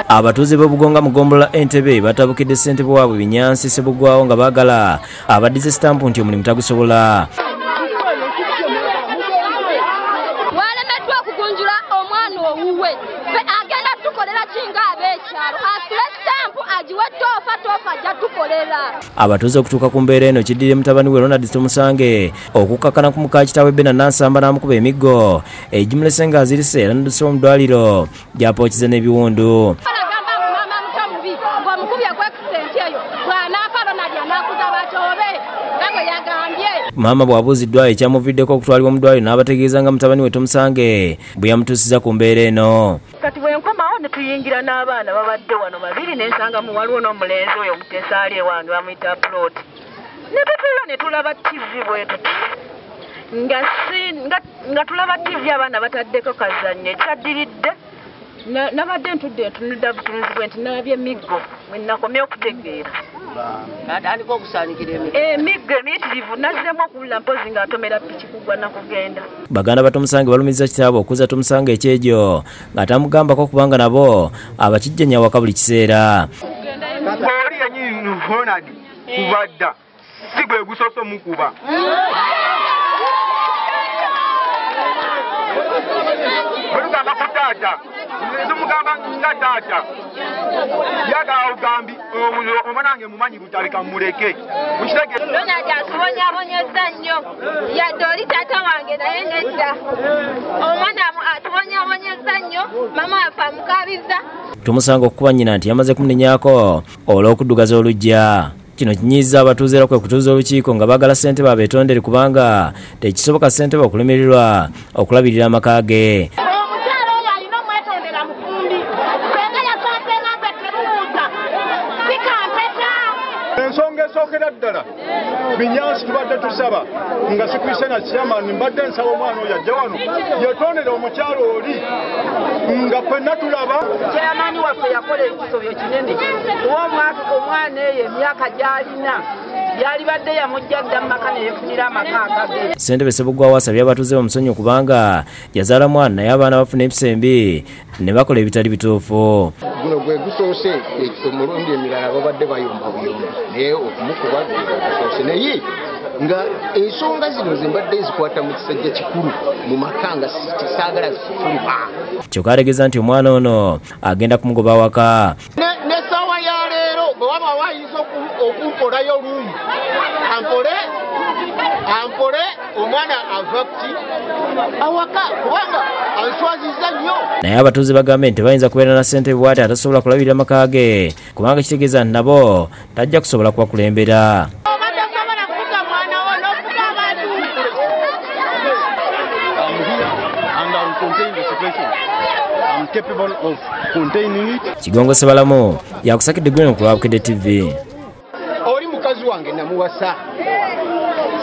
Abatuuze b'Obugonga mu Gombola Ntebe batabukidde ssentebe waabwe Binyansi Ssebugwawo nga baagala abaddize stampu nti omulimu tagusobola. Walemeddwa okugunjula omwana owuwe agenda tukolera kinga ab'ekyalo asule stampu agiwe toofa ajja tukolera. Abatuuze okutuuka ku mbeera eno kiddire mutabani we Ronald Tumusange okukkakana ku muka kitaawe Bena Nansamba n'amukuba emiggo egimulese ng'azirise era n'adduse mu ddwaliro gy'apookize n'ebiwundu. Maama bw'abuuziddwa ekyamuviddeko okutwalibwa mu ddwaliro n'abategeeza nga mutabani we Tumusange bwe yamutuusiza ku mbeera eno. Kati bwe nkomawo ne tuyingira n'abaana babadde wano babiri ne nsanga mu waliwo n'omulenzi oyo Mutesaali ewange bamuyita Ploti. Ne tutula ne tulaba TV bwe tuti. Nga tulaba TV abaana bataddeko kazannyo ekyaddiridde. Nabadde ntudde ntunudde butunuzi bwe nti nabye emiggo mwe nakomye okutegeera. Atandika okusaanikira emiggo emiyitirivu nazzemu okuwulira mpozi ng'atomera piki kugwa nakugenda. Baganda ba Tumusange balumiriza kitaabwe okuzza Tumusange ekyejo ng'atamugambako kubanga nabo abakijjanya waka buli kiseera. Oli yennyini Ronald kubadda si gwe gusoose mukuba. Olugamba ku taata tumugamba nga taata yagala ogambi omanange mumanyi lutalika muleke Ronald atubonyabonyeza nnyo yadde oli taata wange naye nedda omwana atubonyabonyeza nnyo mama waffe amukabiza. Tumusange okukuba nnyina nti yamaze kumunenyako olw'okuddugaza oluggya. Kino kinyiiza abatuuze era kwe kutuuza olukiiko nga baagala ssentebe abeetondere kubanga tekisoboka ssentebe okulemererwa okulabirira amaka ge. Omukyala oyo alina omwetondera mufumbi senga yakwatena nze tebuuza sikampeta. Ensonga esookera ddala Binyansi tubadde tusaba nga sikwise na chairman mbadde nsaba omwana oyo ajja wano yetondera omukyalo oli nga ffenna tulaba. Chairman waffe yakola ekisobyo kinene kuba omwana eyo emyaka gy'alina yalibadde yamujja dda mu maka ne yeefunira amaka agage. Ssentebe Ssebugwawo asabye abatuuze bamusonyiwe kubanga yazaala mwana naye abaana bafuna empisa embi ne bakola ebitali bituufu. guno gwe gusoose omulundi emirala babadde bayomba buyombi naye okumukuba gusoose naye nga ensonga zino zembadde zikwata mu kisajja kikulu mu maka nga saagala zifuluma. Kyokka ategeeza nti omwana ono agenda kumugoba awaka. N'essaawa ya leero bwe waba wayinza okumpolayo lumu ampole omwana ava kuki awaka kubanga answaziza nnyo. Naye abatuuze bagambye nti bayinza kubeera na ssentebe bw'ati atasobola kulabirira amaka ge kubanga kitegeeza nti nabo tajja kusobola kubakulembera. I'm capable of containing it. Kigongo Sebalamu yakusakidde gwino ku Bukedde TV. Oli mukazi wange namuwasa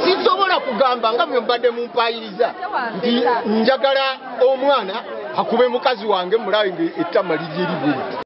sisobola kugamba nga bwe mbadde mumpayiriza nti njagala omwana akube mukazi wange mulabe ettama liri eribuli.